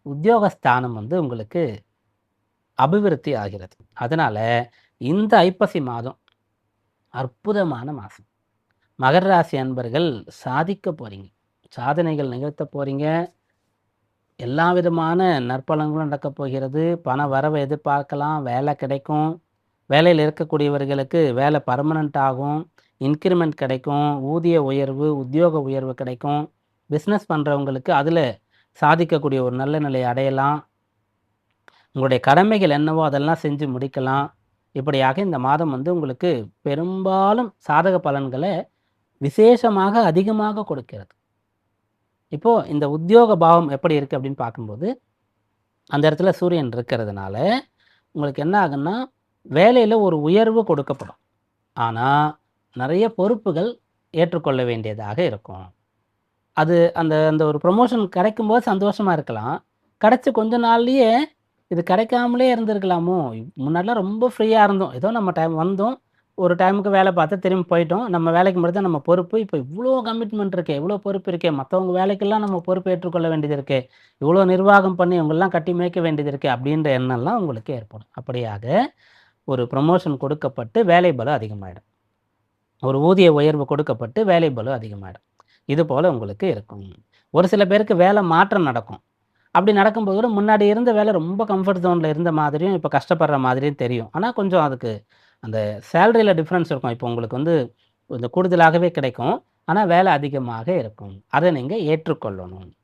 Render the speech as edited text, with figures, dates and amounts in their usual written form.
உத்தியோகஸ்தானம் உங்களுக்கு அபிவிருத்தி ஆகிறது. அதனால இந்த ஐப்பசி மாதம் அற்புதமான மாதம். மகர ராசி அன்பர்கள் சாதிக்க போறீங்க. சாதனைகள் நிகழ்த்த போறீங்க. எல்லா விதமான நற்பலன்களும் நடக்கப் போகிறது. பண வரவை எதிர்பார்க்கலாம். வேலை கிடைக்கும். வேலையில் இருக்கக்கூடியவர்களுக்கு வேலை பர்மனெண்ட் ஆகும். இன்கிரிமெண்ட் கிடைக்கும். ஊதிய உயர்வு, உத்தியோக உயர்வு கிடைக்கும். பிஸ்னஸ் பண்ணுறவங்களுக்கு அதில் சாதிக்கக்கூடிய ஒரு நல்ல நிலையை அடையலாம். உங்களுடைய கடமைகள் என்னவோ அதெல்லாம் செஞ்சு முடிக்கலாம். இப்படியாக இந்த மாதம் உங்களுக்கு பெரும்பாலும் சாதக பலன்களை விசேஷமாக அதிகமாக கொடுக்கிறது. இப்போது இந்த உத்தியோக பாவம் எப்படி இருக்குது அப்படின்னு பார்க்கும்போது, அந்த இடத்துல சூரியன் இருக்கிறதுனால உங்களுக்கு என்ன ஆகுன்னா, வேலையில் ஒரு உயர்வு கொடுக்கப்படும். ஆனால் நிறைய பொறுப்புகள் ஏற்றுக்கொள்ள வேண்டியதாக இருக்கும். அது அந்த அந்த ஒரு ப்ரொமோஷன் கிடைக்கும்போது சந்தோஷமாக இருக்கலாம். கிடைச்ச கொஞ்ச நாள்லயே இது கிடைக்காமலே இருந்திருக்கலாமோ! முன்னாடிலாம் ரொம்ப ஃப்ரீயாக இருந்தோம். ஏதோ நம்ம டைம் வந்தோம். ஒரு டைமுக்கு வேலை பார்த்து திரும்பி போயிட்டோம். நம்ம வேலைக்கு மட்டும் தான் நம்ம பொறுப்பு. இப்போ இவ்ளோ கமிட்மெண்ட் இருக்கே! இவ்ளோ பொறுப்பு இருக்கே! மத்தவங்க வேலைக்கெல்லாம் நம்ம பொறுப்பு ஏற்றுக்கொள்ள வேண்டியது இருக்கே! இவ்ளோ நிர்வாகம் பண்ணி இவங்களலாம் கட்டி மேய்க்க வேண்டியது இருக்கே! அப்படின்ற எண்ணம்லாம் உங்களுக்கு ஏற்படும். அப்படியாக ஒரு ப்ரமோஷன் கொடுக்கப்பட்டு வேலை பளு அதிகமாயிடும். ஒரு ஊதிய உயர்வு கொடுக்கப்பட்டு வேலை பளு அதிகமாயிடும். இது போல உங்களுக்கு இருக்கும். ஒரு சில பேருக்கு வேலை மாற்றம் நடக்கும். அப்படி நடக்கும்போது கூட முன்னாடி இருந்த வேலை ரொம்ப கம்ஃபர்ட் ஜோன்ல இருந்த மாதிரியும், இப்ப கஷ்டப்படுற மாதிரியும் தெரியும். ஆனா கொஞ்சம் அதுக்கு அந்த சேலரில டிஃபரன்ஸ் இருக்கும். இப்போ உங்களுக்கு கொஞ்சம் கூடுதலாகவே கிடைக்கும். ஆனா வேலை அதிகமாக இருக்கும். அத நீங்க ஏற்றுக்கொள்ளணும்.